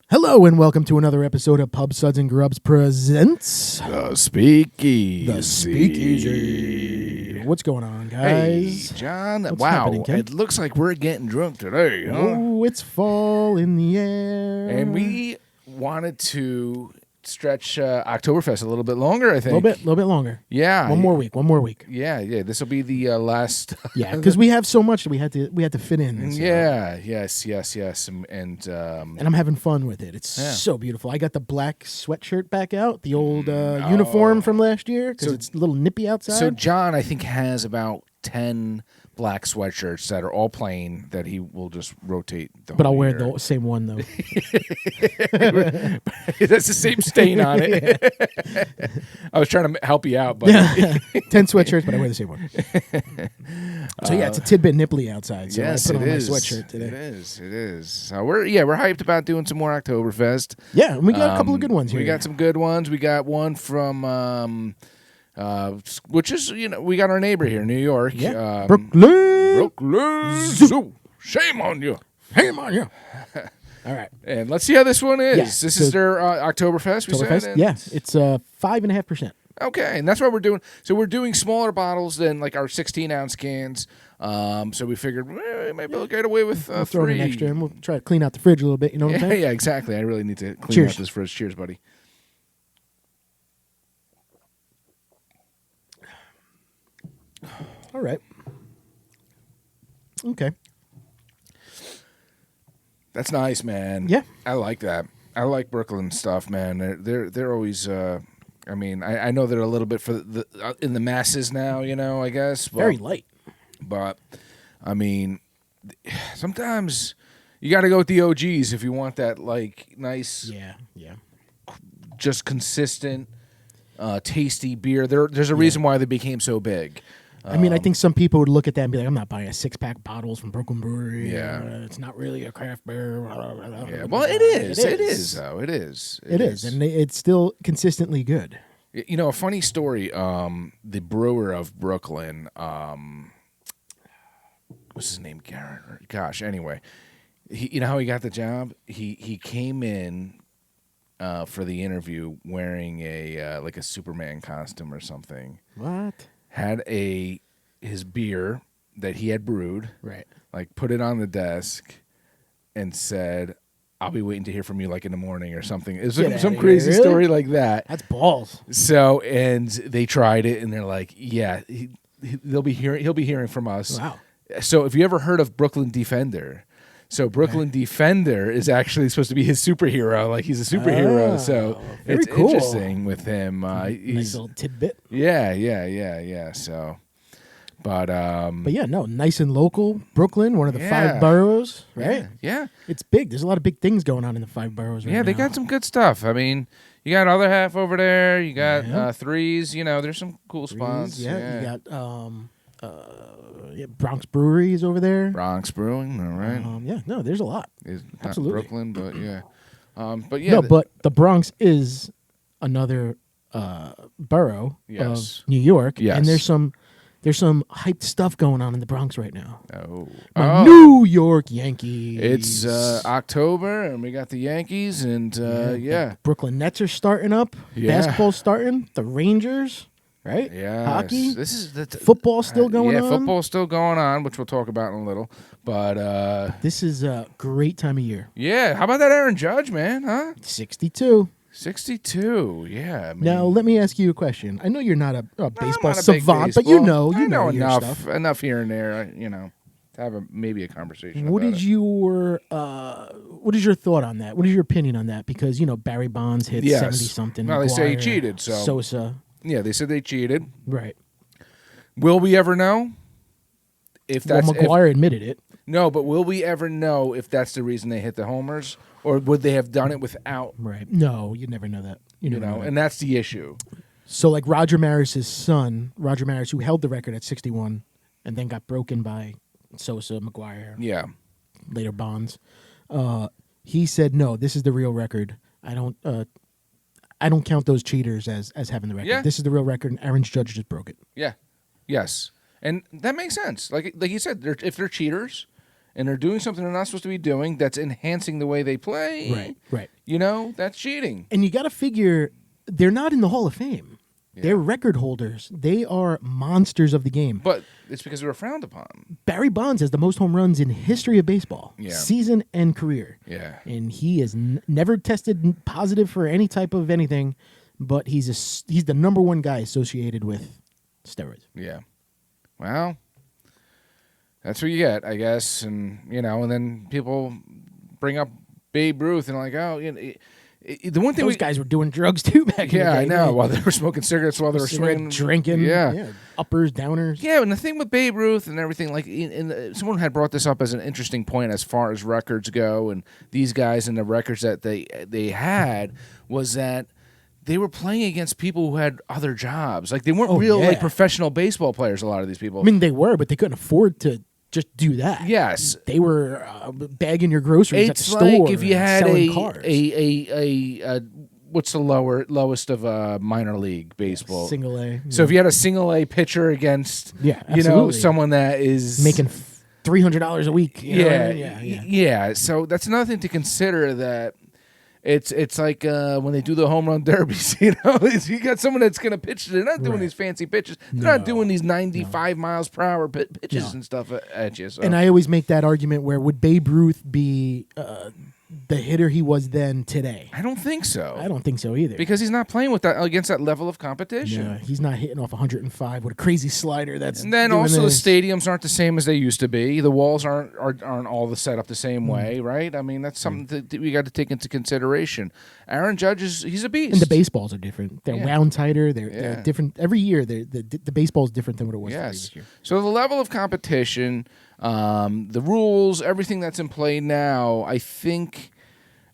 Hello and welcome to another episode of Pub Suds and Grubs presents The Speakeasy. The Speakeasy. What's going on, guys? Hey, John. What's wow, happening, Ken? it looks like we're getting drunk today, huh? Oh, it's fall in the air. And we wanted to stretch Oktoberfest a little bit longer, I a think. little bit longer. Yeah. One more week. Yeah. This will be the last. Yeah, because we have so much that we had to fit in. So. Yeah. Yes. And I'm having fun with it. It's so beautiful. I got the black sweatshirt back out, the old uniform from last year, because it's a little nippy outside. So John, I think, has about 10 black sweatshirts that are all plain that he will just rotate the but whole I'll wear year. the same one, though. That's the same stain on it. I was trying to help you out, but 10 sweatshirts, but I wear the same one. So yeah, it's a tidbit nipply outside. So yes, I put it on is. my sweatshirt today. It is. So we're hyped about doing some more Oktoberfest. Yeah, and we got a couple of good ones here. We got some good ones. We got one from which is, we got our neighbor here in New York. Yeah. Brooklyn. Zoo. Shame on you. Shame on you. All right. And let's see how this one is. Yeah, This is their Oktoberfest, we Oktoberfest? said? Yeah, it's 5.5%. Okay, and that's what we're doing. So we're doing smaller bottles than like our 16-ounce cans. So we figured we might be able to get away with We'll throw in 3. an extra, and we'll try to clean out the fridge a little bit. You know what I'm saying? Yeah, exactly. I really need to clean Cheers. out this fridge. Cheers, buddy. All right. Okay. That's nice, man. Yeah. I like that. I like Brooklyn stuff, man. They're always. I know they're a little bit for the in the masses now. I guess. But, Very light. But I mean, sometimes you got to go with the OGs if you want that like nice, Yeah. just consistent, tasty beer. There's a reason why they became so big. I mean, I think some people would look at that and be like, I'm not buying a 6-pack bottles from Brooklyn Brewery. Yeah. It's not really a craft beer. Yeah, well, it is. It is, though. It is. It is, and it's still consistently good. A funny story. The brewer of Brooklyn, what's his name? Garrett. Gosh. Anyway, you know how he got the job? He came in for the interview wearing a like a Superman costume or something. What? Had his beer that he had brewed. Right. Like put it on the desk, and said, "I'll be waiting to hear from you like in the morning or something." It was Get some outta crazy here. Really? story like that. That's balls. So, and they tried it, and they're like, "Yeah, he'll be hearing from us." Wow. So, if you ever heard of Brooklyn Defender, so Brooklyn Defender is actually supposed to be his superhero. Like he's a superhero. Oh, So very it's cool. interesting with him. Nice He's little tidbit. yeah. So, but yeah, no, nice and local. Brooklyn, one of the 5 boroughs, right? Yeah. It's big. There's a lot of big things going on in the 5 boroughs right now. Yeah, they got some good stuff. I mean, you got other half over there. You got Yeah. Threes. There's some cool spots. Yeah, you got Bronx Brewery is over there. Bronx Brewing. All right. Yeah, no, there's a lot. It's not Absolutely. Brooklyn, but yeah. But yeah. No, but the Bronx is another borough Yes. of New York, Yes. and there's some hyped stuff going on in the Bronx right now. Oh. New York Yankees. It's October, and we got the Yankees, and The Brooklyn Nets are starting up. Yeah. Basketball's starting. The Rangers, right? Yeah. Hockey. This is the Football's still going on. Yeah, football's still going on, which we'll talk about in a little. But This is a great time of year. yeah, how about that Aaron Judge, man? Huh? 62. 62. Yeah. I mean, Now, let me ask you a question. I know you're not a baseball not a big savant, but baseball. you I know your enough stuff. enough here and there. To have maybe a conversation. What about is it. your thought on that? What is your opinion on that? Because Barry Bonds hit Yes. 70 something. Well, they say he cheated, so- Sosa, Yeah, they said they cheated. right? Will we ever know if that's McGuire admitted it. no? But will we ever know if that's the reason they hit the homers, or would they have done it without? Right? No, you never know that. You never know that. And that's the issue. So, like Roger Maris's son, Roger Maris, who held the record at 61, and then got broken by Sosa, McGuire, Yeah. later Bonds. He said, "No, this is the real record. I don't count those cheaters as having the record. Yeah. This is the real record, and Aaron Judge just broke it." Yeah. Yes. And that makes sense. Like you said, if they're cheaters, and they're doing something they're not supposed to be doing that's enhancing the way they play, Right. You know, that's cheating. And you got to figure they're not in the Hall of Fame. Yeah. They're record holders. They are monsters of the game. But it's because they were frowned upon. Barry Bonds has the most home runs in history of baseball, season and career. Yeah. And he has never tested positive for any type of anything, but he's the number one guy associated with steroids. Yeah. Well, that's what you get, I guess. And, you know, and then people bring up Babe Ruth and like, oh, you know, the one thing those guys were doing drugs too back in the day. I know. Right? While they were smoking cigarettes, while they were swinging, drinking, uppers, downers. Yeah, and the thing with Babe Ruth and everything, like, someone had brought this up as an interesting point as far as records go, and these guys and the records that they had was that they were playing against people who had other jobs. Like, they weren't like professional baseball players. A lot of these people. I mean, they were, but they couldn't afford to just do that. Yes, they were bagging your groceries at the store. It's like if you had a what's the lowest of minor league baseball? Single A. So if you had a single A pitcher against, someone that is making $300 a week. Yeah. So that's another thing to consider. That it's like when they do the home run derbies. You got someone that's going to pitch. They're not doing these fancy pitches. They're not doing these 95 miles per hour pitches and stuff at you. So. And I always make that argument where would Babe Ruth be the hitter he was then today? I don't think so. I don't think so either. Because he's not playing with that against that level of competition. Yeah, he's not hitting off 105 with a crazy slider. And then also the stadiums aren't the same as they used to be. The walls aren't all set up the same way, right? I mean, that's something that we got to take into consideration. Aaron Judge he's a beast. And the baseballs are different. They're wound tighter. They're different every year. The baseball is different than what it was the previous year. So the level of competition, the rules, everything that's in play now, I think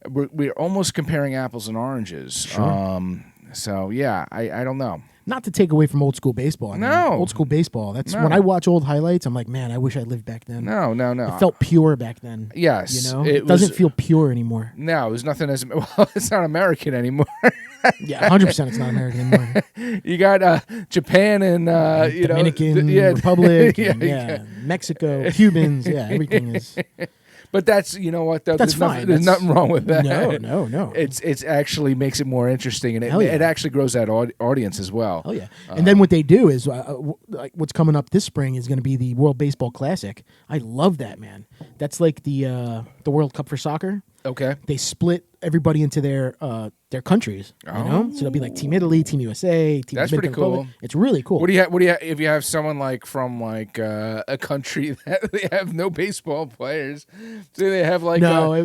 we're almost comparing apples and oranges. Sure. So, yeah, I don't know. Not to take away from old school baseball. Old school baseball. That's when I watch old highlights, I'm like, man, I wish I lived back then. No. It felt pure back then. Yes. It doesn't feel pure anymore. No, it was nothing as well. It's not American anymore. Yeah, 100%. It's not American anymore. You got Japan and Dominican Republic, Mexico, Cubans. Yeah, everything is. But that's what though. That's fine. There's nothing wrong with that. No. It's actually makes it more interesting, and it actually grows that audience as well. Oh yeah. And then what they do is like what's coming up this spring is going to be the World Baseball Classic. I love that, man. That's like the World Cup for soccer. Okay. They split everybody into their countries. You know, so it'll be like Team Italy, Team USA, Team. That's Dominican pretty cool. Republic. It's really cool. What do you have if you have someone like from like a country that they have no baseball players? So they have like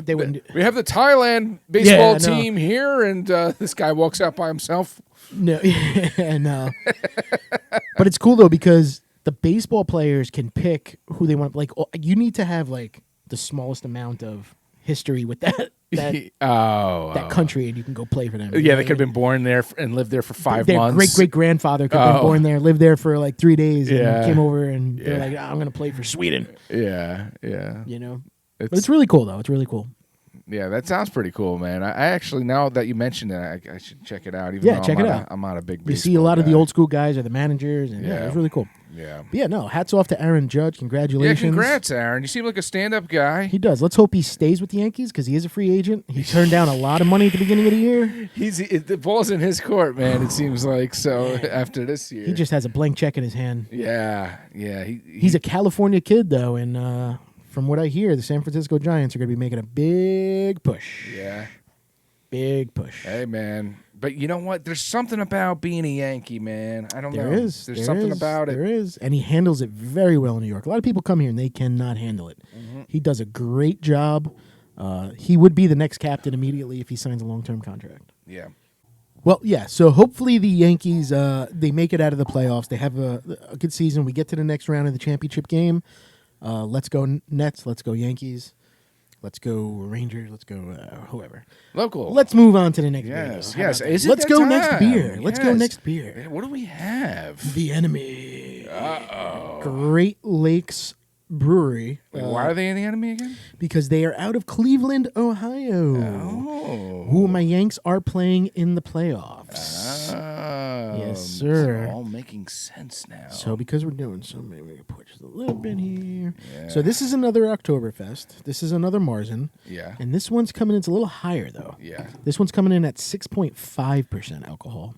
they wouldn't. We have the Thailand baseball team here, and this guy walks out by himself. No, no. But it's cool though because the baseball players can pick who they want. Like you need to have like the smallest amount of history with that country, and you can go play for them. Yeah, they could have been born there and lived there for 5 months. Their great grandfather could have been born there, lived there for like 3 days, and came over, and they're like, I'm going to play for Sweden. Yeah. But it's really cool though. It's really cool. Yeah, that sounds pretty cool, man. I actually, now that you mentioned it, I should check it out. Even though check it out. I'm not a big baseball You see a lot guy. of the old school guys are the managers, and it's really cool. Yeah. But hats off to Aaron Judge. Congratulations. Yeah, congrats, Aaron. You seem like a stand-up guy. He does. Let's hope he stays with the Yankees because he is a free agent. He turned down a lot of money at the beginning of the year. The ball's in his court, man, it seems like. So after this year. He just has a blank check in his hand. Yeah. He's a California kid, though, and from what I hear, the San Francisco Giants are going to be making a big push. Yeah. Big push. Hey, man. But you know what? There's something about being a Yankee, man. I don't know. There is. There's something about it. There is. And he handles it very well in New York. A lot of people come here and they cannot handle it. Mm-hmm. He does a great job. He would be the next captain immediately if he signs a long-term contract. Yeah. Well, yeah. So hopefully the Yankees, they make it out of the playoffs. They have a good season. We get to the next round of the championship game. Let's go Nets. Let's go Yankees. Let's go Rangers. Let's go whoever. Local. Let's move on to the next beer. Yes. Let's go next beer. Let's go next beer. What do we have? The Enemy. Uh-oh. Great Lakes Brewery. Why are they the enemy again? Because they are out of Cleveland, Ohio. Oh. Who my Yanks are playing in the playoffs. Yes, sir. It's all making sense now. So because we're doing so, maybe we can put just a little bit here. Yeah. So this is another Oktoberfest. This is another Marzen. Yeah. And this one's coming in, it's a little higher, though. Yeah. This one's coming in at 6.5% alcohol.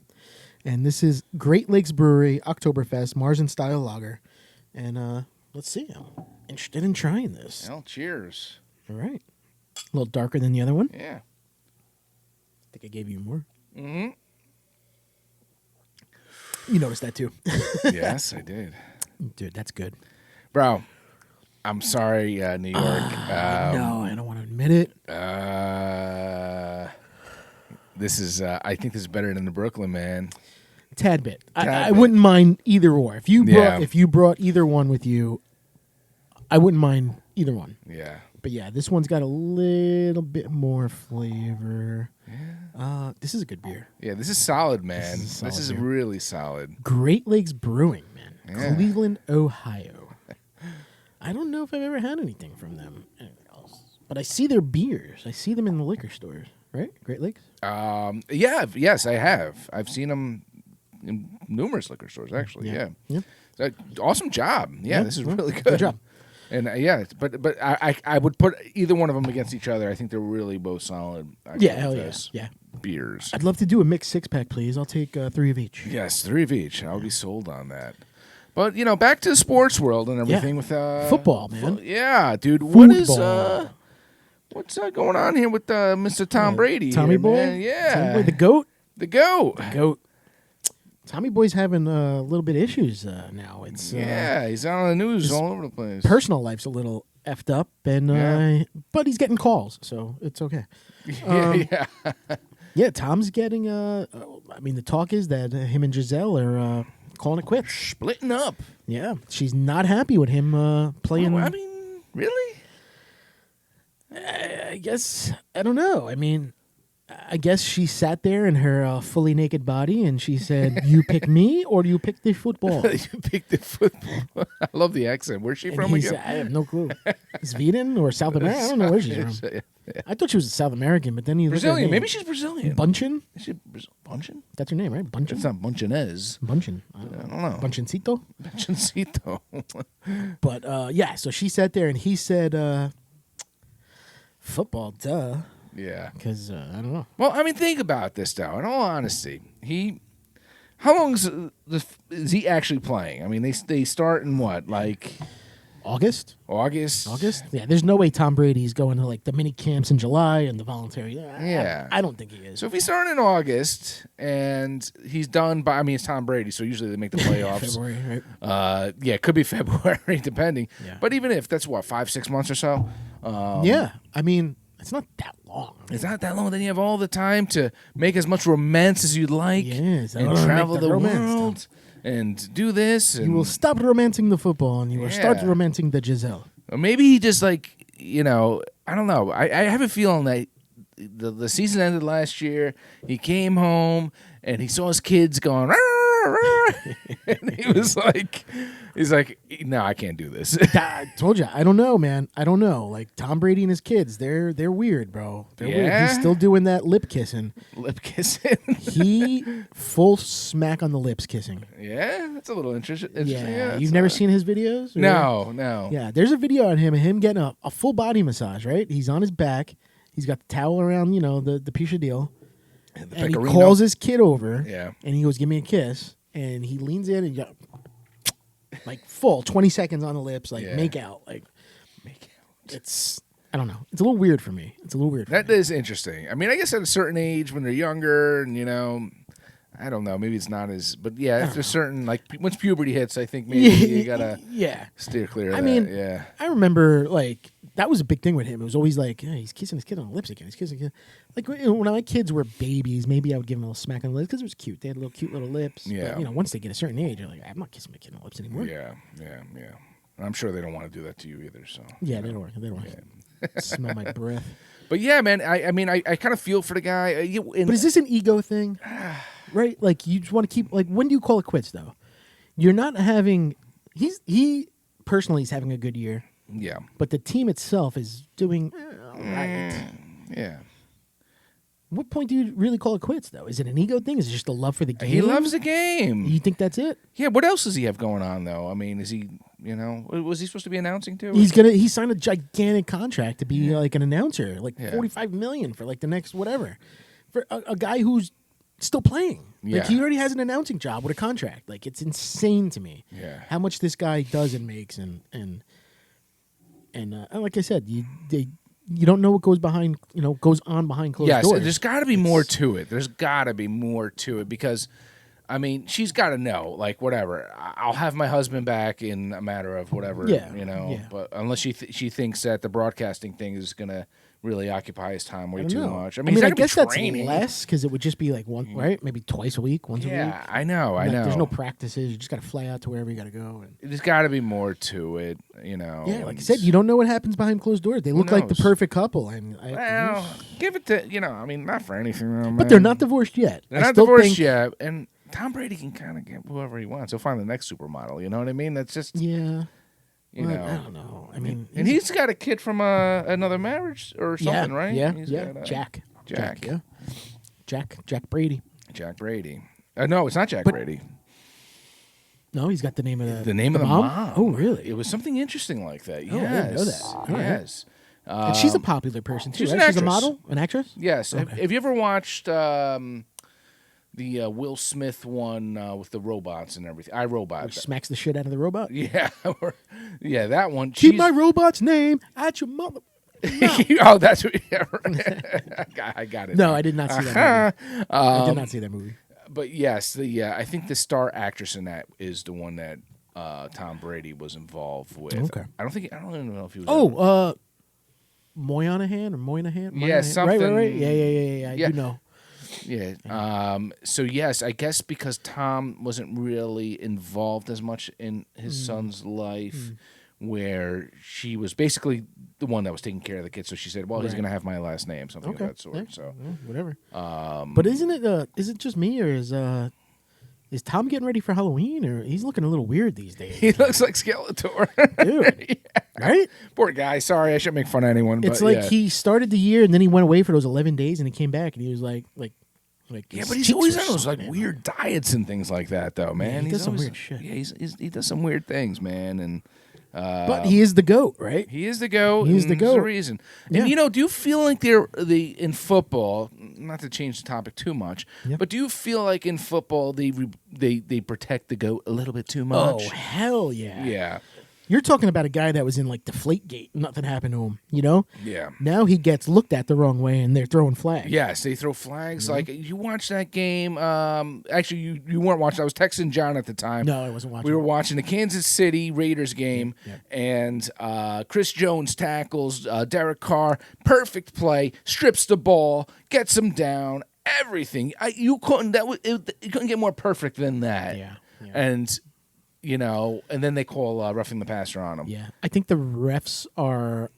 And this is Great Lakes Brewery, Oktoberfest, Marzen style lager. And let's see. I'm interested in trying this. Well, cheers. All right. A little darker than the other one. Yeah. I think I gave you more. Mm-hmm. You noticed that too. Yes, I did. Dude, that's good. Bro, I'm sorry, New York. No, I don't want to admit it. This is, I think this is better than the Brooklyn, man. Tad bit. I bit. wouldn't mind either or. If you Yeah. brought either one with you, I wouldn't mind either one. Yeah. But yeah, this one's got a little bit more flavor. Yeah. This is a good beer. Yeah, this is solid, man. This This is is solid beer. really solid. Great Lakes Brewing, man. Yeah. Cleveland, Ohio. I don't know if I've ever had anything from them anywhere else. But I see their beers. I see them in the liquor stores, right? Great Lakes? Yes, I have. I've seen them in numerous liquor stores, actually. Yeah. Awesome job. Yeah, this is really good. Good job. And but I would put either one of them against each other. I think they're really both solid. Yeah, hell yeah. Yeah. Beers. I'd love to do a mixed six-pack, please. I'll take 3 of each. Yes, 3 of each. I'll be sold on that. But back to the sports world and everything with football, man. Yeah, dude. Football. What's going on here with Mr. Tom Brady? Tommy here, Boy? man? Yeah, Tommy Boy, the GOAT? The GOAT. GOAT. Tommy Boy's having a little bit of issues now. It's He's on the news all over the place. personal life's a little effed up, and but he's getting calls, so it's okay. Yeah, Tom's getting. I mean, the talk is that him and Giselle are calling it quits. Splitting up. Yeah, she's not happy with him playing. I mean, really? I guess I don't know. I mean, I guess she sat there in her fully naked body, and she said, "You pick me, or do you pick the football?" You picked the football. I love the accent. Where's she And from again? I have no clue. Sweden or South America? I don't know where she's from. Yeah. I thought she was a South American, but then you look at her Brazilian. name. Maybe she's Brazilian. Bunchin? Is she Bunchin? That's her name, right? Bunchin? It's not Bunchinez. Bunchin. I don't know. Bunchincito? Bunchincito. But yeah, so she sat there and he said, football, duh. Yeah. Because I don't know. Well, I mean, think about this, though. In all honesty, how long is he actually playing? I mean, they start in what, like August? August? Yeah, there's no way Tom Brady's going to like the mini camps in July and the voluntary. Yeah. I don't think he is. So if he started in August and he's done by, I mean, it's Tom Brady, so usually they make the playoffs. February, right? Yeah, it could be February, depending. Yeah. But even if that's what, 5-6 months or so. Yeah, I mean, it's not that long. It's not that long. Then you have all the time to make as much romance as you'd like, Yes, and make travel the the romance, world, and do this. And You will stop romancing the football and you will start Yeah. romancing the Giselle. Or maybe he just like, I don't know. I have a feeling that the season ended last year. He came home and he saw his kids going, "Rah, rah," and he's like, no, I can't do this. I told you, I don't know, man. I don't know. Like Tom Brady and his kids, they're weird, bro. They're weird. Yeah? He's still doing that lip kissing. Lip kissing. He full smack on the lips kissing. Yeah, that's a little interesting. Yeah, you've never seen his videos? Or? No. Yeah, there's a video on him getting a full body massage. Right, he's on his back. He's got the towel around, the piece of deal. And And he calls his kid over. Yeah. And he goes, "Give me a kiss." And he leans in and like full 20 seconds on the lips, like Yeah. make out. It's, I don't know. It's a little weird for me. That is interesting. I mean, I guess at a certain age when they're younger and, I don't know, maybe it's not as, but yeah, after a certain, like, once puberty hits, I think maybe you gotta steer clear of that. mean, yeah. I remember, like, that was a big thing with him. It was always like, hey, he's kissing his kid on the lips again. He's kissing his kid. Like, when my kids were babies, maybe I would give them a little smack on the lips because it was cute. They had cute little lips. Yeah. But, once they get a certain age, they're like, I'm not kissing my kid on the lips anymore. Yeah. I'm sure they don't want to do that to you either, so. Yeah, they don't work. They don't smell my breath. But yeah, man, I mean, I kind of feel for the guy. But is this an ego thing? Right? Like, you just want to keep, like, when do you call it quits, though? You're not having, he personally is having a good year, Yeah. but the team itself is doing all right. Yeah. What point do you really call it quits, though? Is it an ego thing? Is it just a love for the game? He loves the game. You think that's it? Yeah, what else does he have going on, though? I mean, is he, was he supposed to be announcing, too? He signed a gigantic contract to be like an announcer, like Yeah. $45 million for like the next whatever. For a guy who's still playing. Yeah. Like he already has an announcing job with a contract. Like it's insane to me. Yeah. How much this guy does and makes and like I said, you don't know what goes on behind closed Yes, doors. there's got to be more to it. There's got to be more to it because, I mean, she's got to know, like, whatever. I'll have my husband back in a matter of whatever, Yeah. But unless she thinks that the broadcasting thing is going to really occupy his time way I don't too know. much. I mean, he's not I gonna be guess that's training. less because it would just be like one, right? Maybe twice a week, once a week. Yeah, I know. There's no practices. You just got to fly out to wherever you got to go. And There's got to be more to it, yeah, like I said, you don't know what happens behind closed doors. They look like the knows? perfect couple, and Well, give it to I mean, not for anything, though, but they're not divorced yet. They're I not still divorced think, yet, and Tom Brady can kind of get whoever he wants. He'll find the next supermodel. You know what I mean? That's just Yeah, you well, know. I don't know. I mean, And he's got a kid from another marriage or something, right? Yeah, He's yeah. got, Jack. Jack. Yeah. Jack Brady. Jack Brady. No, it's not Jack But- Brady. No, he's got the name of The name of the mom. Oh, really? It was something interesting like that. Oh, I Yes. didn't know that. All right. Yes. And she's a popular person too, she's right? an She's a actress. model, an actress. Yes. Okay. Have you ever watched the Will Smith one with the robots and everything? I, Robot. Which smacks the shit out of the robot. Yeah. Yeah, that one. Keep She's- my robot's name at your mother. Oh, that's what. Yeah, right. I got it. No, now. I did not see that movie. I did not see that movie. But yes, I think the star actress in that is the one that Tom Brady was involved with. Okay. I don't even know if he was. Oh, Moynihan or Moynihan? Yeah, something. Right. Yeah. Yeah. I do know. Yeah. So yes, I guess because Tom wasn't really involved as much in his son's life, where she was basically the one that was taking care of the kid. So she said, "Well, he's Right. going to have my last name," something Okay. of that sort. Yeah. So Yeah, whatever. But isn't it? Is it just me, or is Tom getting ready for Halloween, or he's looking a little weird these days? he looks like Skeletor, Dude. Right? Poor guy. Sorry, I shouldn't make fun of anyone. It's but like yeah. he started the year and then he went away for those 11 days and he came back and he was like Yeah, his but he's cheeks always were on those like swollen. weird diets and things like that, though, man. he He's does some always- weird shit. Yeah, he does some weird things, man, and But he is the GOAT, right? he is the GOAT. He is the and there's a GOAT. reason. Yeah. And do you feel like in football? Not to change the topic too much, Yeah. but do you feel like in football they protect the GOAT a little bit too much? Oh, hell yeah. Yeah, You're talking about a guy that was in like Deflategate. Nothing happened to him, you know? yeah. Now he gets looked at the wrong way and they're throwing flags. Yes, they throw flags. Like you watched that game. Actually, you weren't watching. I was texting John at the time. No, I wasn't watching. We were watching the Kansas City Raiders game, Yeah. and Chris Jones tackles Derek Carr. Perfect play, strips the ball, gets him down. Everything. You couldn't get more perfect than that. Yeah. And and then they call roughing the passer on him. Yeah, I think the refs are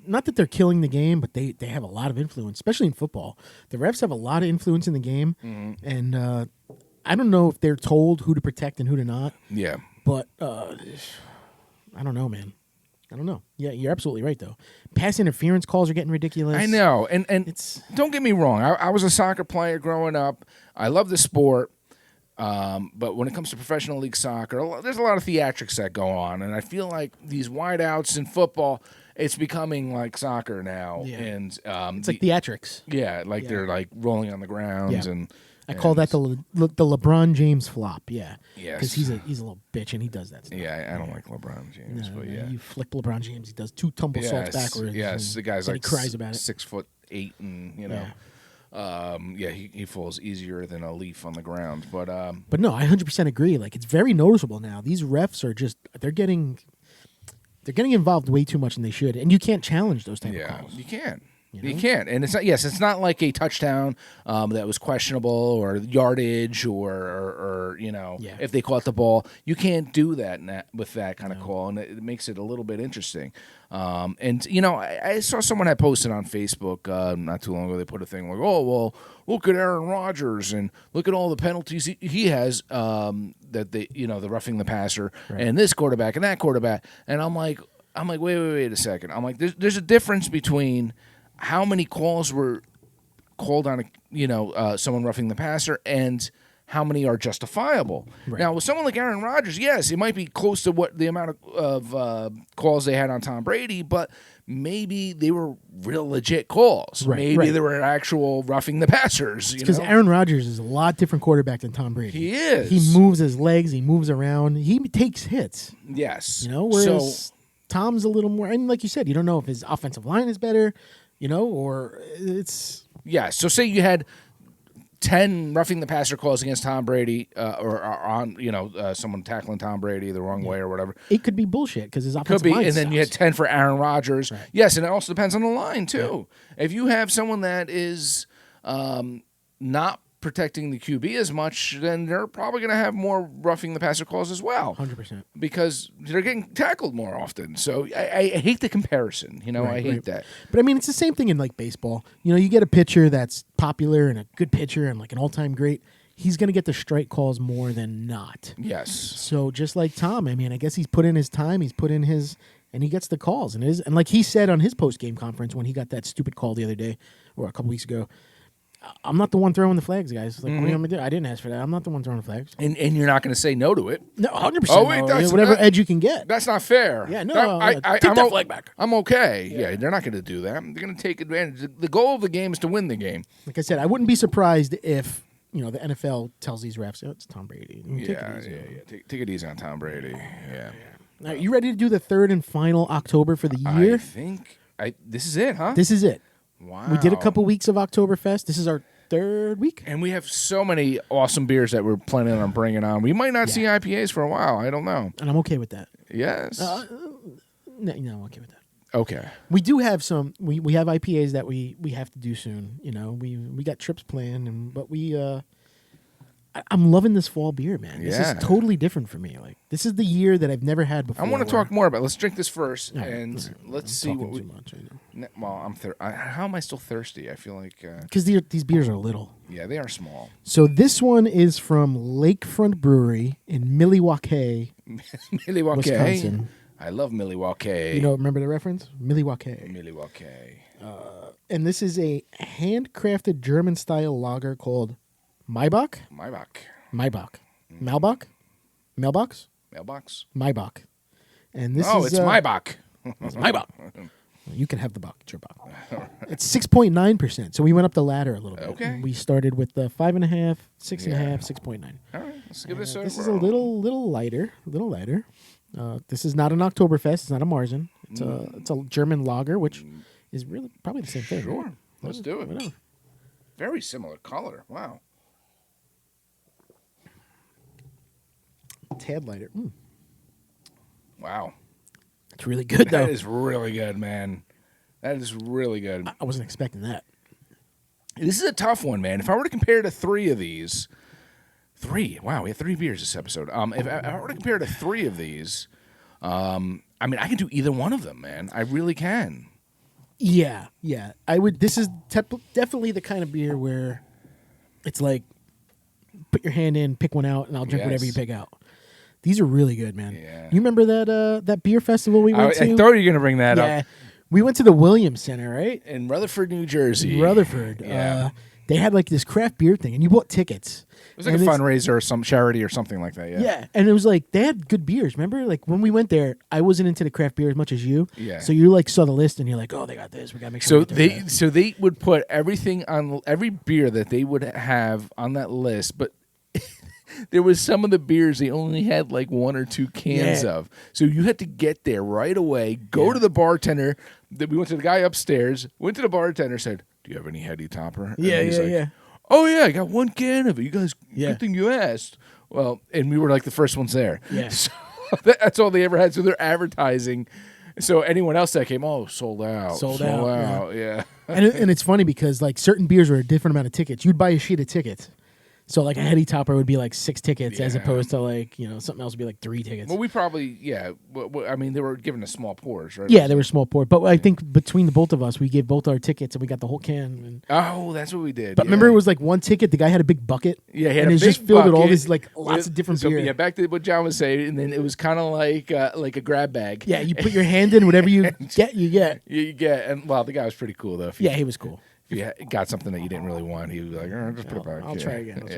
not that they're killing the game, but they have a lot of influence, especially in football. The refs have a lot of influence in the game, and I don't know if they're told who to protect and who to not. Yeah. But I don't know, man. I don't know. Yeah, you're absolutely right, though. Pass interference calls are getting ridiculous. I know, and It's don't get me wrong. I was a soccer player growing up. I love the sport. But when it comes to professional league soccer, there's a lot of theatrics that go on, and I feel like these wideouts in football, it's becoming like soccer now, Yeah. and it's like theatrics. they're like rolling on the grounds, Yeah. and I call that the LeBron James flop. Yeah, Yes. because he's a little bitch and he does that stuff. I don't like LeBron James, No, but no, yeah, you flick LeBron James, he does 2 tumble salts backwards. yes, and the guy's then like he cries about it. 6'8", and he falls easier than a leaf on the ground, but But no, I 100% agree. Like it's very noticeable now. These refs are just they're getting involved way too much than they should, and you can't challenge those type of calls. you can. You can't, and it's not. Yes, it's not like a touchdown that was questionable or yardage or if they caught the ball, you can't do that with that kind of call, and it makes it a little bit interesting. And I saw someone had posted on Facebook not too long ago. They put a thing like, "Oh well, look at Aaron Rodgers and look at all the penalties he has that the roughing the passer and this quarterback and that quarterback." And I'm like, wait a second. I'm like, there's a difference between how many calls were called on someone roughing the passer and how many are justifiable. Right. Now, with someone like Aaron Rodgers, yes, it might be close to what the amount of calls they had on Tom Brady, but maybe they were real legit calls. Right, maybe they were actual roughing the passers. Because Aaron Rodgers is a lot different quarterback than Tom Brady. He is. He moves his legs. He moves around. He takes hits. Yes. Whereas Tom's a little more, and like you said, you don't know if his offensive line is better, or it's... Yeah, so say you had 10 roughing the passer calls against Tom Brady, or on someone tackling Tom Brady the wrong way or whatever. It could be bullshit because his offensive line and then sucks. you had 10 for Aaron Rodgers. Right. Yes, and it also depends on the line too. Yeah. If you have someone that is not protecting the QB as much, then they're probably going to have more roughing the passer calls as well. 100%. Because they're getting tackled more often. So I hate the comparison. I hate that. But I mean, it's the same thing in like baseball. You get a pitcher that's popular and a good pitcher and like an all-time great. He's going to get the strike calls more than not. Yes. So just like Tom, I mean, I guess he's put in his time. He's put in his, and he gets the calls. And like he said on his post-game conference when he got that stupid call the other day or a couple weeks ago, I'm not the one throwing the flags, guys. Like, what are you going to do? I didn't ask for that. I'm not the one throwing the flags. And you're not going to say no to it. No, 100%. Oh, wait, no. Whatever edge you can get. That's not fair. Yeah, no. Take that flag back. I'm okay. Yeah, they're not going to do that. They're going to take advantage. The goal of the game is to win the game. Like I said, I wouldn't be surprised if the NFL tells these refs, it's Tom Brady. Take it easy. Take it easy on Tom Brady. Yeah. Now, you ready to do the third and final October for the year? I think this is it, huh? This is it. Wow. We did a couple weeks of Oktoberfest. This is our third week. And we have so many awesome beers that we're planning on bringing on. We might not see IPAs for a while. I don't know. And I'm okay with that. Yes. No, I'm okay with that. Okay. We do have some. We have IPAs that we have to do soon. We got trips planned, but I'm loving this fall beer, man. This is totally different for me. Like, this is the year that I've never had before. I want to talk more about it. Let's drink this first, let's see what we... Too much, I know. Well, how am I still thirsty? I feel like... Because these beers are little. Yeah, they are small. So this one is from Lakefront Brewery in Milwaukee, Wisconsin. I love Milwaukee. Remember the reference? Milwaukee. And this is a handcrafted German-style lager called... Maibock? Maibock. Mailbox? Maibock. And this is... it's Maibock. It's Maibock. You can have the Bock. It's your Bock. It's 6.9%. So we went up the ladder a little bit. Okay. We started with the 5.5, 6.5, 6.9. All right. Let's give this a This is a little lighter. This is not an Oktoberfest. It's not a Marzen. It's a German lager, which is really probably the same thing. Sure. Right? Let's do it. Whatever. Very similar color. Wow. Tad lighter. Wow. It's really good, though. That is really good, man. That is really good. I wasn't expecting that. This is a tough one, man. If I were to compare to three of these... Wow, we have 3 beers this episode. If I were to compare to 3 of these, I can do either one of them, man. I really can. Yeah. I would. This is definitely the kind of beer where it's like, put your hand in, pick one out, and I'll drink whatever you pick out. These are really good, man. Yeah. You remember that beer festival we went to? I thought you were going to bring that up. We went to the Williams Center, right? In Rutherford, New Jersey. Yeah. They had like this craft beer thing, and you bought tickets. It was like a fundraiser or some charity or something like that, Yeah, and it was like, they had good beers. Remember? Like, when we went there, I wasn't into the craft beer as much as you. Yeah. So you like saw the list, and you're like, oh, they got this. We got to make sure. So they would put everything on every beer that they would have on that list, but there was some of the beers they only had like 1 or 2 cans of. So you had to get there right away, go to the bartender. We went to the guy upstairs, went to the bartender, said, do you have any Heady Topper? And he's like, oh, yeah, I got 1 can of it. You guys, good thing you asked. Well, and we were like the first ones there. Yeah. So that's all they ever had. So they're advertising So anyone else that came, sold out. Sold out, Yeah. And it's funny because like certain beers are a different amount of tickets. You'd buy a sheet of tickets. So like a heady topper would be like 6 tickets as opposed to like, something else would be like 3 tickets. Well, we probably, I mean, they were given a small pours, right? Yeah, they were small pour. But I think between the both of us, we gave both our tickets and we got the whole can. Oh, that's what we did. But remember, it was like one ticket. The guy had a big bucket. Yeah, he had and a it's big just filled with all bucket this like lots of different beer. Yeah, back to what John was saying, and then it was kind of like a grab bag. Yeah, you put your hand in, whatever you get, you get. You get, and the guy was pretty cool though. Yeah, he was cool. If you got something that you didn't really want, he was like, just put it back. I'll try again.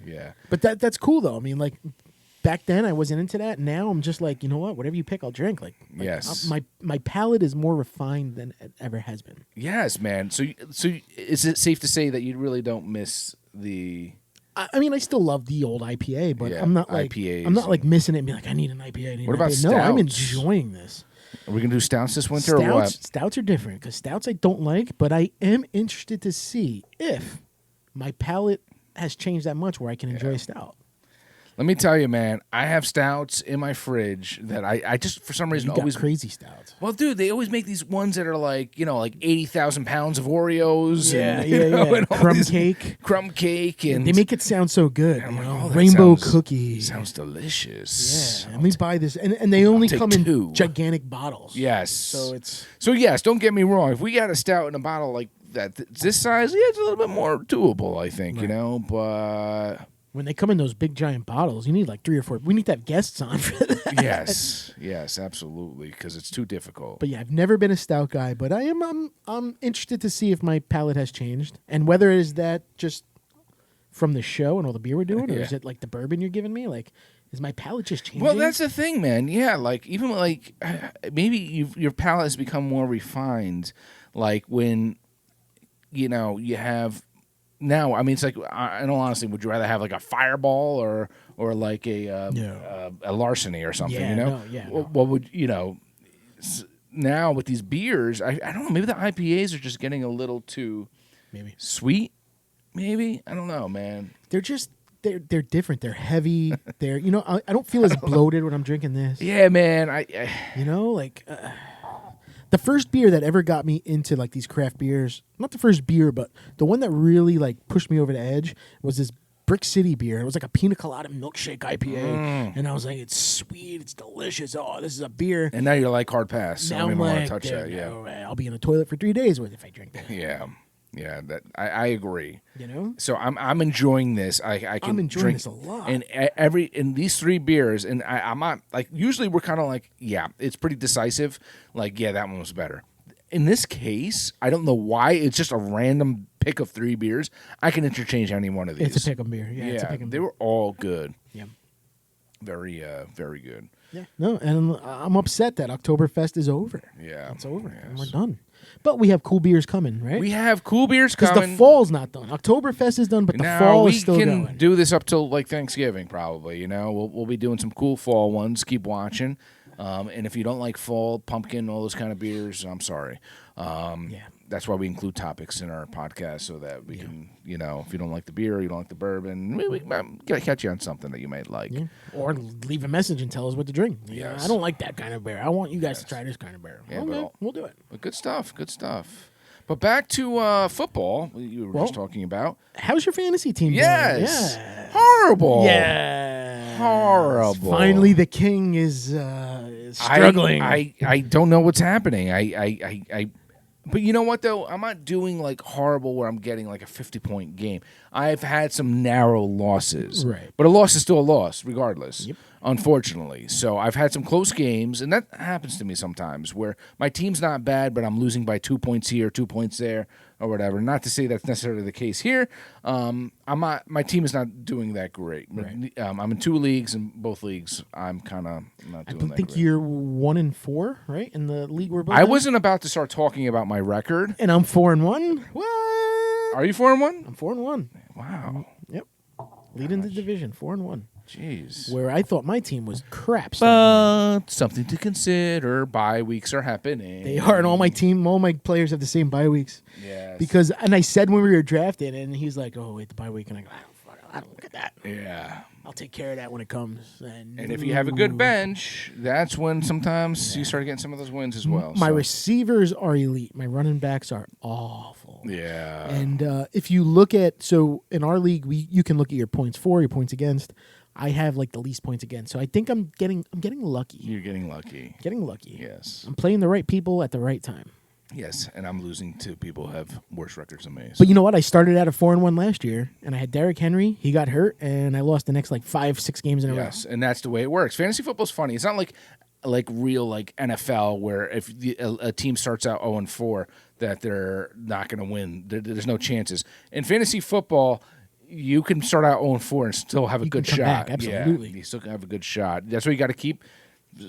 Yeah. But that's cool though. I mean, like back then I wasn't into that. Now I'm just like, you know what? Whatever you pick, I'll drink. Like yes, my palate is more refined than it ever has been. Yes, man. So is it safe to say that you really don't miss the? I mean, I still love the old IPA, but Yeah, I'm not like IPAs I'm not like missing it and be like, I need an IPA. What about No, I'm stouts? enjoying this. Are we gonna do stouts this winter or what? Stouts are different because stouts I don't like, but I am interested to see if my palate has changed that much where I can enjoy a stout. Let me tell you, man, I have stouts in my fridge that I just for some reason You got always crazy stouts. Well, dude, they always make these ones that are like 80,000 pounds of Oreos. Yeah, and all crumb these- cake. crumb cake, and They make it sound so good. I'm like, that Rainbow sounds- cookie. Sounds delicious. Yeah, and we buy this, and they only take come 2. in gigantic bottles. Yes. So yes. Don't get me wrong. If we got a stout in a bottle like that, this size, it's a little bit more doable. I think but. when they come in those big giant bottles, you need like 3 or 4. We need to have guests on for that. Yes, absolutely, because it's too difficult. But yeah, I've never been a stout guy, but I'm interested to see if my palate has changed and whether is that just from the show and all the beer we're doing, or is it like the bourbon you're giving me? Like, is my palate just changing? Well, that's the thing, man. Yeah, like even like maybe your palate has become more refined. Like when you have. Now, I mean, it's like, in all honesty, would you rather have like a Fireball or like a Larceny or something? What would now with these beers? I don't know. Maybe the IPAs are just getting a little too sweet. Maybe I don't know, man. They're just they're different. They're heavy. They're I don't feel as bloated when I'm drinking this. Yeah, man. The first beer that ever got me into like these craft beers, not the first beer, but the one that really like pushed me over the edge was this Brick City beer. It was like a pina colada milkshake IPA. And I was like, it's sweet, it's delicious. Oh, this is a beer. And now you're like hard pass. So now I don't I'm even want like, to touch that. Yeah. no, I'll be in the toilet for 3 days with if I drink that. Yeah, that I agree. So I'm enjoying this. I can I'm enjoying drink this a lot. And in these 3 beers, and I'm not like usually we're kind of like it's pretty decisive. Like that one was better. In this case, I don't know why. It's just a random pick of 3 beers. I can interchange any one of these. It's a pick 'em beer. Yeah, it's a pick 'em they beer. were all good. Yeah. Very, very good. Yeah. No, and I'm upset that Oktoberfest is over. Yeah. It's over. Yes. And we're done. But we have cool beers coming, right? We have cool beers Because coming. the fall's not done. Oktoberfest is done, but the fall is still we going. can do this up till like Thanksgiving, probably. We'll be doing some cool fall ones. Keep watching. And if you don't like fall, pumpkin, all those kind of beers, I'm sorry. That's why we include topics in our podcast so that we can, if you don't like the beer, you don't like the bourbon, we gotta catch you on something that you might like. Yeah. Or leave a message and tell us what to drink. Yes. I don't like that kind of beer. I want you guys to try this kind of beer. Yeah, okay, we'll do it. But good stuff. But back to football, you were just talking about. How's your fantasy team doing? Yes. Yeah. Horrible. Yeah. Horrible. Finally, the king is struggling. I don't know what's happening. But you know what, though? I'm not doing, like, horrible where I'm getting, like, a 50-point game. I've had some narrow losses. Right. But a loss is still a loss, regardless, Yep. unfortunately. So I've had some close games, and that happens to me sometimes, where my team's not bad, but I'm losing by 2 points here, 2 points there, or whatever. Not to say that's necessarily the case here. My team is not doing that great. Right. I'm in 2 leagues, and both leagues I'm kind of not doing that I think great. you're 1-4, right? In the league we're both I in? wasn't about to start talking about my record. And I'm 4-1. What? Are you 4-1? I'm 4-1. Wow. Yep. Leading the division, 4-1. Jeez. Where I thought my team was crap. But something to consider. Bye weeks are happening. They are, and all my players have the same bye weeks. Yes. And I said when we were drafted, and he's like, "Oh wait, the bye week," and I go, "I don't fuck, I don't look at that. Yeah. I'll take care of that when it comes. And if you have a good bench, that's when sometimes you start getting some of those wins as well. My receivers are elite. My running backs are awful. Yeah. And if you look at, so in our league, you can look at your points for, your points against. I have like the least points against. So I think I'm getting lucky. You're getting lucky. Getting lucky. Yes. I'm playing the right people at the right time. Yes, and I'm losing to people who have worse records than me. So. But you know what? I started out at 4-1 last year, and I had Derrick Henry. He got hurt, and I lost the next like 5-6 games in a row. Yes, and that's the way it works. Fantasy football's funny. It's not like real like NFL where if a team starts out 0-4 that they're not going to win. There's no chances. In fantasy football, you can start out 0-4 and still have a good shot. Back, absolutely. Yeah, you still have a good shot. That's why you got to keep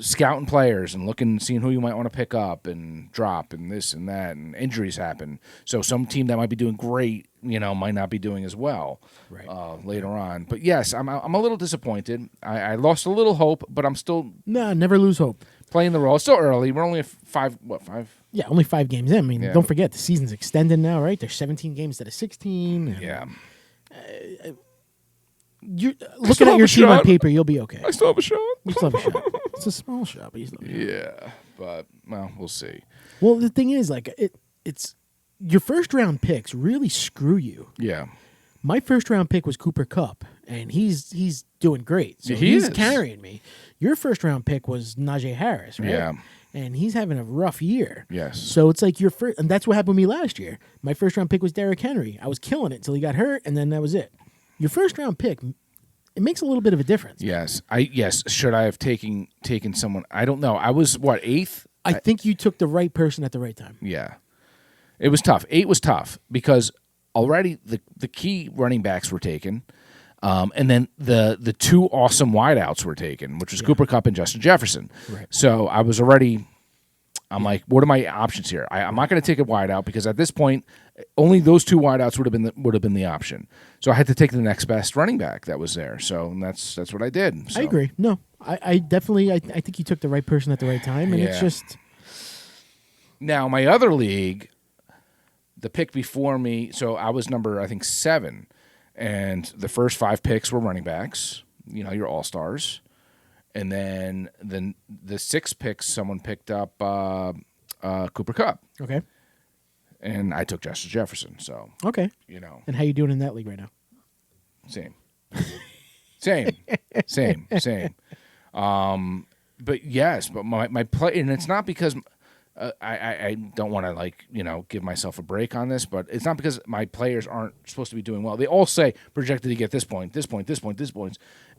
scouting players and seeing who you might want to pick up and drop and this and that, and injuries happen. So some team that might be doing great, might not be doing as well later on. But yes, I'm a little disappointed. I lost a little hope, but I'm still never lose hope. Playing the role. It's still early. We're only at five? Yeah, only 5 games in. I mean, don't forget the season's extended now, right? There's 17 games instead of 16. Yeah. You're looking at your team on paper, you'll be okay. I still have a shot. You still have a shot. It's a small shot, but you still have a shot. Yeah, but we'll see. Well, the thing is, like, it's your first round picks really screw you. Yeah. My first round pick was Cooper Kupp, and he's doing great. So he's carrying me. Your first round pick was Najee Harris, right? Yeah. And he's having a rough year. Yes. So it's like your first, and that's what happened with me last year. My first round pick was Derrick Henry. I was killing it until he got hurt, and then that was it. Your first round pick, it makes a little bit of a difference. Yes. Should I have taken someone? I don't know. I was 8th? I think you took the right person at the right time. Yeah. It was tough. 8 was tough because already the key running backs were taken. And then the 2 awesome wideouts were taken, which was Cooper Kupp and Justin Jefferson. Right. So I was already like, what are my options here? I'm not going to take a wideout because at this point, only those 2 wideouts would have been the option. So I had to take the next best running back that was there. So that's what I did. So. I agree. No, I definitely I think you took the right person at the right time, and it's just. Now my other league, the pick before me. So I was number 7, and the first 5 picks were running backs. Your all stars. And then the 6 picks, someone picked up Cooper Kupp. Okay. And I took Justin Jefferson. So okay. And how you doing in that league right now? Same. But yes, but my play, and it's not because I don't want to give myself a break on this, but it's not because my players aren't supposed to be doing well. They all say projected to get this point,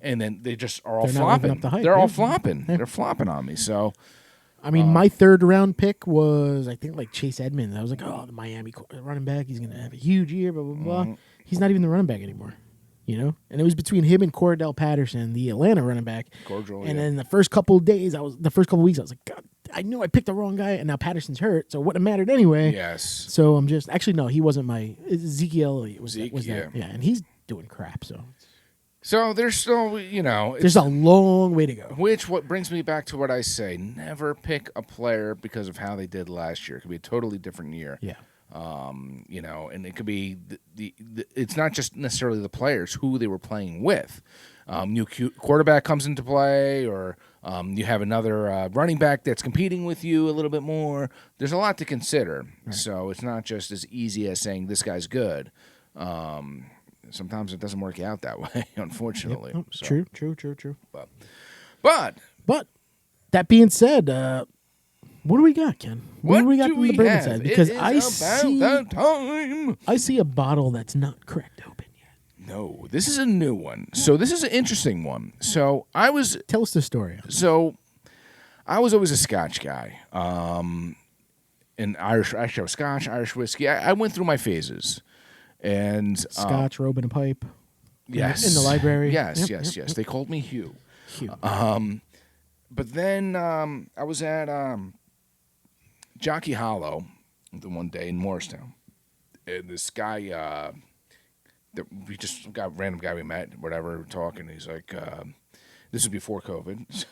and then they just are all flopping. They're all flopping. Yeah. They're flopping on me. So, I mean, my 3rd round pick was I think like Chase Edmonds. I was like, oh, the Miami running back, he's going to have a huge year. Blah blah blah. Mm-hmm. He's not even the running back anymore. And it was between him and Cordell Patterson, the Atlanta running back. And then the first couple of weeks, I was like, God, I knew I picked the wrong guy, and now Patterson's hurt, so it wouldn't have mattered anyway. Yes. So I'm just no, he wasn't my Ezekiel. Was that? Yeah, and he's doing crap. So there's still, there's a long way to go. What brings me back to what I say: never pick a player because of how they did last year. It could be a totally different year. Yeah. And it could be it's not just necessarily the players who they were playing with. New quarterback comes into play, or you have another running back that's competing with you a little bit more. There's a lot to consider, right. So it's not just as easy as saying this guy's good. Sometimes it doesn't work out that way, unfortunately. Yep. So. True. But that being said. What do we got, Ken? What do we got from the bourbon have? side? Because I see a bottle that's not cracked open yet. No, this is a new one. So this is an interesting one. So tell us the story. So I was always a Scotch guy. And Irish, actually, Scotch, Irish whiskey. I went through my phases, and Scotch, Robin and Pipe. Yes, in the library. Yes. They called me Hugh. But then I was at Jockey Hollow the one day in Morristown, and this guy, random guy we met, whatever, talking. He's like, this was before COVID. So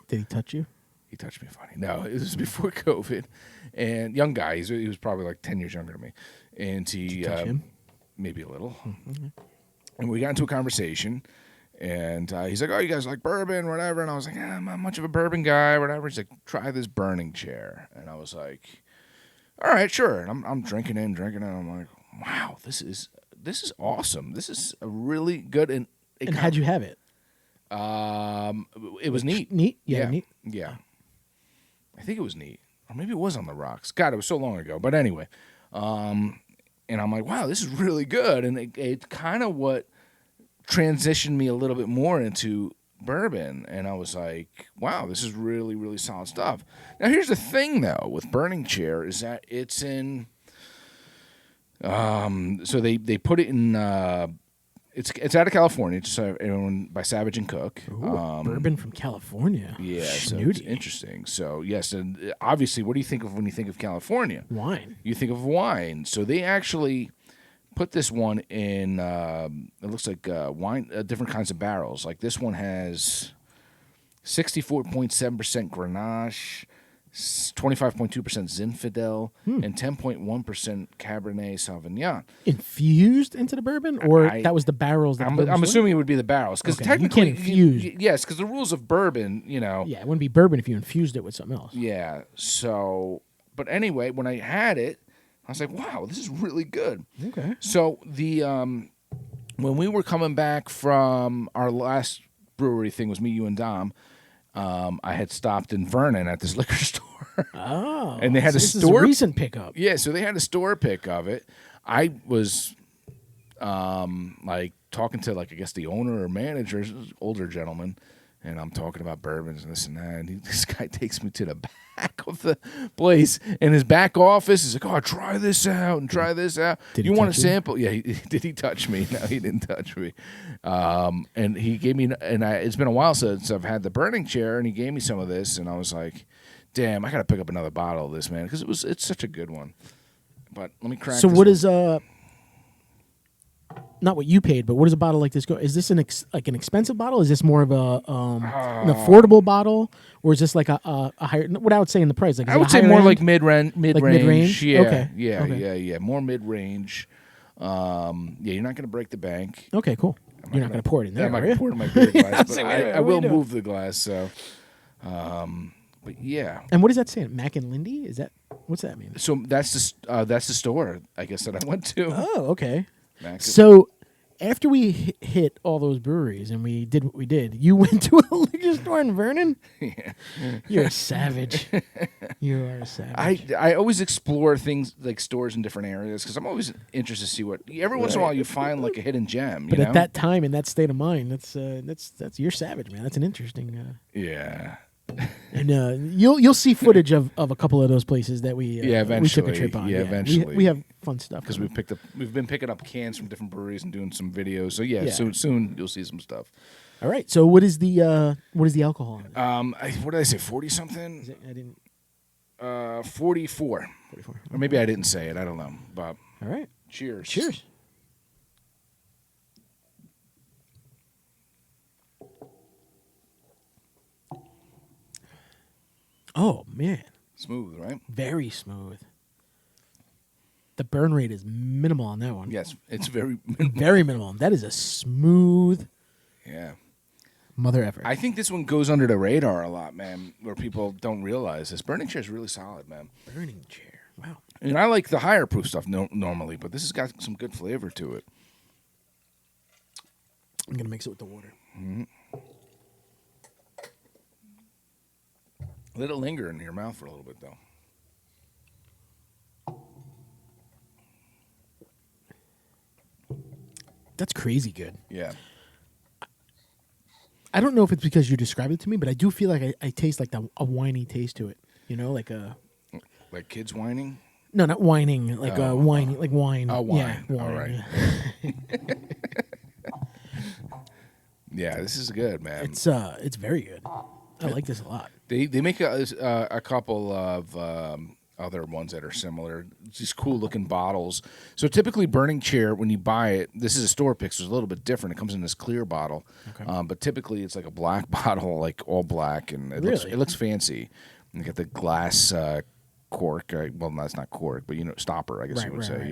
did he touch you? He touched me funny. No, it was before COVID, and young guy. He was probably like 10 years younger than me, and Did you touch him? Maybe a little. Mm-hmm. And we got into a conversation, and he's like, "Oh, you guys like bourbon, whatever?" And I was like, "I'm not much of a bourbon guy, whatever." He's like, "Try this burning chair," and I was like, "All right, sure." And I'm drinking it, and I'm like, "Wow, this is awesome. This is a really good." And how'd you have it? It was neat. Neat? Yeah, neat. yeah. I think it was neat, or maybe it was on the rocks. God, it was so long ago. But anyway, and I'm like, "Wow, this is really good," and it kind of what transitioned me a little bit more into bourbon, and I was like, wow, this is really, really solid stuff. Now, here's the thing, though, with Burning Chair is that it's in, so they put it in, it's out of California, just so everyone, by Savage and Cook. Ooh, bourbon from California. Yeah, so Snooty. it's interesting. So, yes, and obviously, what do you think of when you think of California? Wine. You think of wine. So they actually put this one in, it looks like wine, different kinds of barrels. Like this one has 64.7% Grenache, 25.2% Zinfandel, and 10.1% Cabernet Sauvignon. Infused into the bourbon? Or that was the barrels? That I'm assuming it would be the barrels. Because technically, you can't infuse. Yes, because the rules of bourbon, Yeah, it wouldn't be bourbon if you infused it with something else. Yeah, so, but anyway, when I had it, I was like, wow, this is really good. Okay. So the when we were coming back from our last brewery thing was me, you, and Dom, I had stopped in Vernon at this liquor store. Oh. And they had a this store. Is a recent pickup. Yeah, so they had a store pick of it. I was like talking to, like, I guess the owner or manager, older gentleman, and I'm talking about bourbons and this and that. And this guy takes me to the back of the place, and his back office is like, "Oh, try this out and try this out. Did you he want a touch you? sample?" Yeah, did he touch me? No, he didn't touch me. And he gave me, it's been a while since I've had the burning chair, and he gave me some of this, and I was like, "Damn, I got to pick up another bottle of this, man, because it's such a good one." But let me crack. So this what one. is not what you paid, but what does a bottle like this go? Is this an expensive bottle? Is this more of a an affordable bottle, or is this like a higher? What I would say in the price, like, is I it would a say higher more end? like mid-range. mid-range? Yeah, Okay. yeah, Okay. yeah. More mid-range. Yeah, you're not going to break the bank. Okay, cool. You're not going to pour it in there, I'm not are going you? to pour it in my beer glass, but Wait a minute, I what are will you doing? move the glass. So, but yeah. And what does that say? Mac and Lindy? Is that what's that mean? So that's the store, I guess, that I went to. Oh, okay. Mac- So after we hit all those breweries and we did what we did, you went to a liquor store in Vernon? Yeah. You're a savage. You are a savage. I always explore things like stores in different areas because I'm always interested to see what. Every once in a while, you find like a hidden gem. But you know? at that time, in that state of mind, that's you're savage, man. That's an interesting. Yeah. And you'll see footage of a couple of those places that we we eventually. took a trip on. Yeah, eventually. we have fun stuff Because we've been picking up cans from different breweries and doing some videos. So yeah. Soon you'll see some stuff. All right. So what is the alcohol? What did I say? 40 something? I didn't. 44. 44. Or maybe I didn't say it. I don't know. But All right. cheers. Cheers. Oh man, Smooth, right? very smooth. The burn rate is minimal on that one. Yes, it's very. Very minimal. That is a smooth Yeah. mother effer. I think this one goes under the radar a lot, man, where people don't realize this. Burning Chair is really solid, man. Burning chair. Wow. And I like the higher proof stuff normally, but this has got some good flavor to it. I'm gonna mix it with the water. Mm-hmm. Let it linger in your mouth for a little bit, though. That's crazy good. Yeah. I don't know if it's because you described it to me, but I do feel like I taste like a winey taste to it. You know, like a Like kids whining? no, not whining, like a whiny, like wine. Oh, wine. Yeah, wine. All right. Yeah, this is good, man. It's very good. I like this a lot. They make a couple of other ones that are similar. These cool looking bottles. So typically, Burning Chair, when you buy it, this is a store pick, so it's a little bit different. It comes in this clear bottle, Okay. but typically it's like a black bottle, like all black, and Really? it looks fancy. And you got the glass cork. Well, no, it's not cork, but stopper. I guess you would say. Right.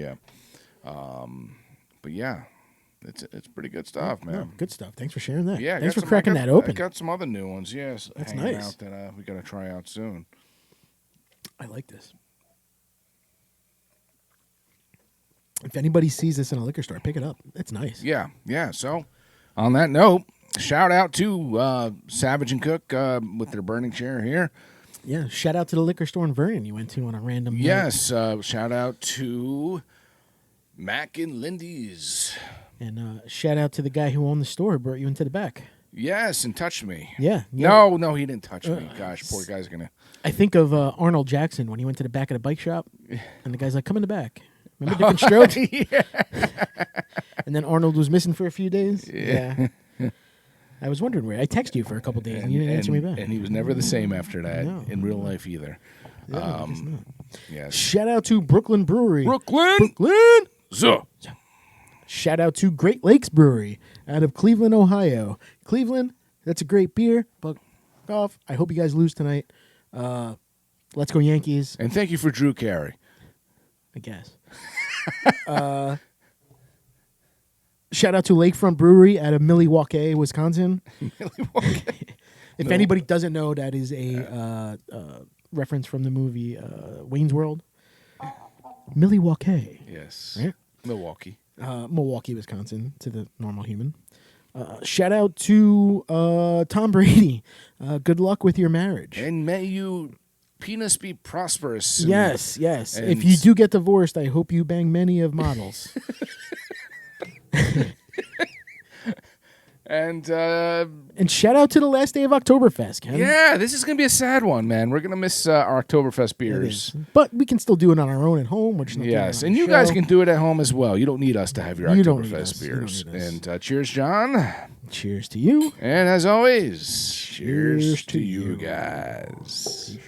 Yeah. But yeah, It's pretty good stuff, man. No, good stuff. Thanks for sharing that. Yeah, Thanks for cracking that open. I got some other new ones. Yes, That's hanging nice. out that we got to try out soon. I like this. If anybody sees this in a liquor store, pick it up. It's nice. Yeah. So, on that note, shout out to Savage and Cook with their burning chair here. Yeah, shout out to the liquor store in Vernon you went to on a random night. Yes, shout out to Mac and Lindy's. And shout out to the guy who owned the store, brought you into the back. Yes, and touched me. Yeah. No, he didn't touch me. Gosh, poor guy's gonna. I think of Arnold Jackson when he went to the back of the bike shop, and the guy's like, "Come in the back." Remember Different Strokes? Yeah. And then Arnold was missing for a few days. Yeah. I was wondering where. I texted you for a couple days, and you didn't answer me back. And he was never the same after that No. in real life either. Yeah, I guess not. Yes. Shout out to Brooklyn Brewery. Brooklyn. So. Shout out to Great Lakes Brewery out of Cleveland, Ohio. Cleveland, that's a great beer. But off. I hope you guys lose tonight. Let's go Yankees. And thank you for Drew Carey. I guess. Shout out to Lakefront Brewery out of Milwaukee, Wisconsin. If anybody doesn't know, that is a reference from the movie Wayne's World. Milwaukee. Yes. Right? Milwaukee. Milwaukee, Wisconsin, to the normal human. Shout out to Tom Brady. Good luck with your marriage. And may you penis be prosperous. Yes. If you do get divorced, I hope you bang many of models. And shout out to the last day of Oktoberfest, Ken. yeah, this is going to be a sad one, man. We're going to miss our Oktoberfest beers. But we can still do it on our own at home. We're just not doing it Yes, on and the you show. guys can do it at home as well. You don't need us to have your You don't need us. Oktoberfest You don't beers. need us. And cheers, John. Cheers to you. And as always, cheers Cheers to to you you. guys.